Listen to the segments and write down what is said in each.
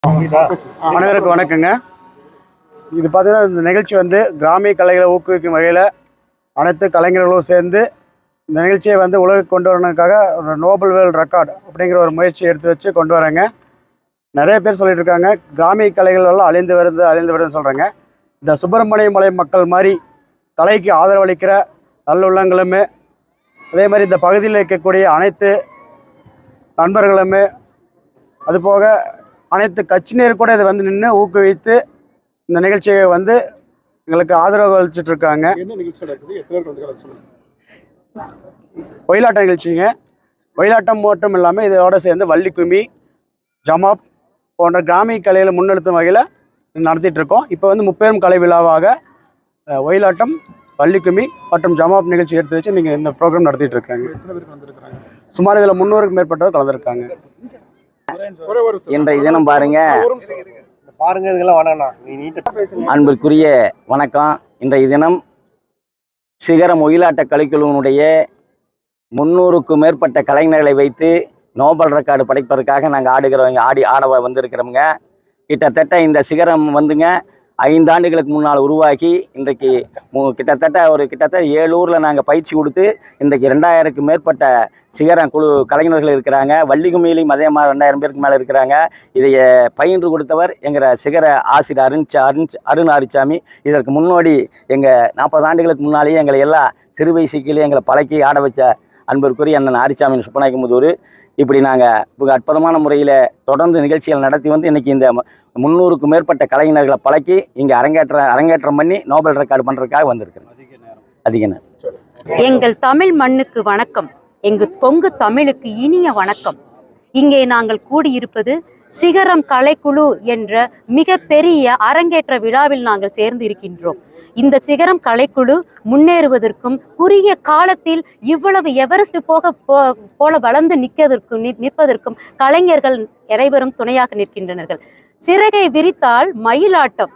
அனைவருக்கும் வணக்கங்க. இது பார்த்தீங்கன்னா இந்த நிகழ்ச்சி வந்து கிராமிய கலைகளை ஊக்குவிக்கும் வகையில் அனைத்து கலைஞர்களும் சேர்ந்து இந்த நிகழ்ச்சியை வந்து உலகுக்கு கொண்டு வரணுக்காக ஒரு நோபல் வேர்ல்ட் ரெக்கார்டு அப்படிங்கிற ஒரு முயற்சி எடுத்து வச்சு கொண்டு வராங்க. நிறைய பேர் சொல்லிட்டு இருக்காங்க கிராமிய கலைகள் எல்லாம் அழிந்து வருதுன்னு சொல்கிறாங்க. இந்த சுப்பிரமணிய மலை மக்கள் மாதிரி கலைக்கு ஆதரவளிக்கிற நல்லுள்ளங்களுமே, அதே மாதிரி இந்த பகுதியில் இருக்கக்கூடிய அனைத்து நண்பர்களுமே, அதுபோக அனைத்து கட்சியினர் கூட இதை வந்து நின்று ஊக்குவித்து இந்த நிகழ்ச்சியை வந்து எங்களுக்கு ஆதரவு அளிச்சுட்டு இருக்காங்க. ஒயிலாட்ட நிகழ்ச்சிங்க. ஒயிலாட்டம் மட்டும் இல்லாமல் இதோட சேர்ந்து வள்ளிக்கும்மி, ஜமாப் போன்ற கிராமிய கலைகளை முன்னெடுத்தும் வகையில் நடத்திட்டு இருக்கோம். இப்போ வந்து முப்பெரும் கலை விழாவாக ஒயிலாட்டம், வள்ளிக்கும்மி மற்றும் ஜமாப் நிகழ்ச்சி எடுத்து வச்சு நீங்கள் இந்த ப்ரோக்ராம் நடத்திட்டு இருக்காங்க. சுமார் இதில் 300க்கும் மேற்பட்டவர் கலந்துருக்காங்க. இன்றைய தினம் பாருங்க, அன்பிற்குரிய வணக்கம். இன்றைய தினம் சிகரம் ஒயிலாட்ட கலைக்குழுவினுடைய 300க்கும் மேற்பட்ட கலைஞர்களை வைத்து நோபல் ரெக்கார்டு படைப்பதற்காக நாங்கள் ஆட வந்திருக்கிறோமுங்க. கிட்டத்தட்ட இந்த சிகரம் வந்துங்க 5 ஆண்டுகளுக்கு முன்னால் உருவாக்கி இன்றைக்கு கிட்டத்தட்ட 7 ஊரில் நாங்கள் பயிற்சி கொடுத்து இன்றைக்கு 2000க்கும் மேற்பட்ட சிகரம் குழு கலைஞர்கள் இருக்கிறாங்க. வள்ளிக்கும்மியிலையும் அதே மாதிரி 2000 பேருக்கு மேலே இருக்கிறாங்க. இதை பயின்று கொடுத்தவர் எங்கள் சிகர ஆசிரியர் அருண் ஆரிச்சாமி. இதற்கு முன்னோடி எங்கள் 40 ஆண்டுகளுக்கு முன்னாலேயே எங்களை எல்லாம் சிறு வயசுக்கிலே எங்களை பழக்கி ஆட வச்ச அன்பிற்குரிய அண்ணன் ஆரிச்சாமி சுப்பநாயக்கமுதூர். இப்படி நாங்கள் அற்புதமான முறையில் தொடர்ந்து நிகழ்ச்சிகள் நடத்தி வந்து இன்றைக்கி இந்த 300க்கும் மேற்பட்ட கலைஞர்களை பழக்கி இங்கே அரங்கேற்றம் பண்ணி நோபல் ரெக்கார்டு பண்ணுறதுக்காக வந்திருக்கிறோம். அதிக நேரம். எங்கள் தமிழ் மண்ணுக்கு வணக்கம், எங்கள் கொங்கு தமிழுக்கு இனிய வணக்கம். இங்கே நாங்கள் கூடியிருப்பது சிகரம் கலைக்குழு என்ற மிக பெரிய அரங்கேற்ற விழாவில் நாங்கள் சேர்ந்து இருக்கின்றோம். இந்த சிகரம் கலைக்குழு முன்னேறுவதற்கும் குறுகிய காலத்தில் இவ்வளவு எவரெஸ்ட் போல வளர்ந்து நிற்பதற்கும் கலைஞர்கள் அனைவரும் துணையாக நிற்கின்றனர். சிறகை விரித்தால் மயிலாட்டம்,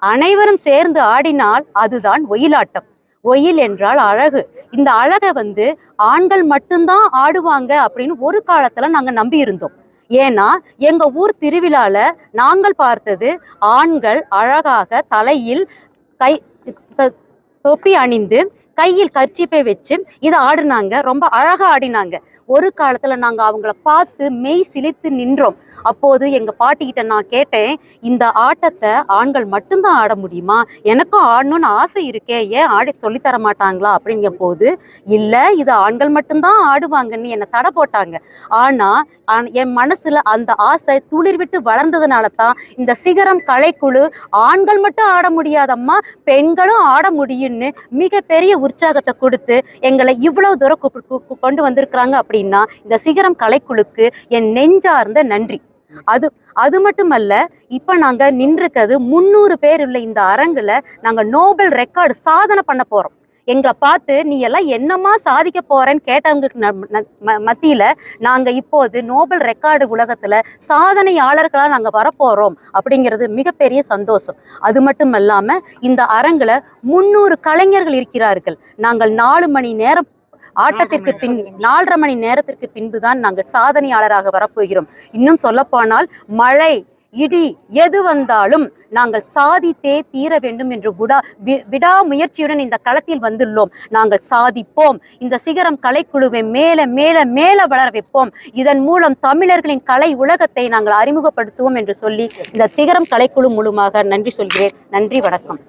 அனைவரும் சேர்ந்து ஆடினால் அதுதான் ஒயிலாட்டம். ஒயில் என்றால் அழகு. இந்த அழகை வந்து ஆண்கள் மட்டும்தான் ஆடுவாங்க அப்படின்னு ஒரு காலத்துல நாங்க நம்பி இருந்தோம். ஏன்னா எங்க ஊர் திருவிழால நாங்கள் பார்த்தது ஆண்கள் அழகாக தலையில் தொப்பி அணிந்து கையில் கர்ச்சீப்பை வச்சு இதை ஆடினாங்க. ரொம்ப அழகா ஆடினாங்க. ஒரு காலத்துல நாங்க அவங்கள பார்த்து மெய் சிலிர்த்து நின்றோம். அப்போது எங்க பாட்டிக்கிட்ட நான் கேட்டேன், இந்த ஆட்டத்தை ஆண்கள் மட்டும்தான் ஆட முடியுமா? எனக்கும் ஆடணும்னு ஆசை இருக்கே, ஏன் ஆடி சொல்லித்தர மாட்டாங்களா அப்படிங்கிற போது, இல்லை இது ஆண்கள் மட்டும்தான் ஆடுவாங்கன்னு என்னை தடை போட்டாங்க. ஆனா என் மனசுல அந்த ஆசை துளிர் விட்டு வளர்ந்ததுனால தான் இந்த சிகரம் கலைக்குழு ஆண்கள் மட்டும் ஆட முடியாதம்மா, பெண்களும் ஆட முடியும்னு மிகப்பெரிய உற்சாகத்தை கொடுத்து எங்களை இவ்வளவு தூரம் கொண்டு வந்திருக்கிறாங்க. அப்படின்னா இந்த சிகரம் கலைக்குழுக்கு என் நெஞ்சார்ந்த நன்றி. அது மட்டுமல்ல, இப்ப நாங்க நின்றுக்கிறது 300 பேர் உள்ள இந்த அரங்குல நாங்க நோபல் ரெக்கார்டு சாதனை பண்ண போறோம். எங்களை பார்த்து நீ எல்லாம் என்னமா சாதிக்க போறேன்னு கேட்டவங்களுக்கு மத்தியில நாங்க இப்போது நோபல் ரெக்கார்டு உலகத்துல சாதனையாளர்களா நாங்க வரப்போறோம் அப்படிங்கிறது மிகப்பெரிய சந்தோஷம். அது மட்டும் இல்லாம இந்த அரங்குல 300 கலைஞர்கள் இருக்கிறார்கள். நாங்கள் 4 மணி நேரம் ஆட்டத்திற்கு 4.5 மணி நேரத்திற்கு பின்புதான் நாங்கள் சாதனையாளராக வரப்போகிறோம். இன்னும் சொல்ல போனால் மழை இடி எது வந்தாலும் நாங்கள் சாதித்தே தீர வேண்டும் என்று விடாமுயற்சியுடன் இந்த களத்தில் வந்துள்ளோம். நாங்கள் சாதிப்போம். இந்த சிகரம் கலைக்குழுவை மேல மேல மேல வளர வைப்போம். இதன் மூலம் தமிழர்களின் கலை உலகத்தை நாங்கள் அறிமுகப்படுத்துவோம் என்று சொல்லி இந்த சிகரம் கலைக்குழு மூலமாக நன்றி சொல்கிறேன். நன்றி, வணக்கம்.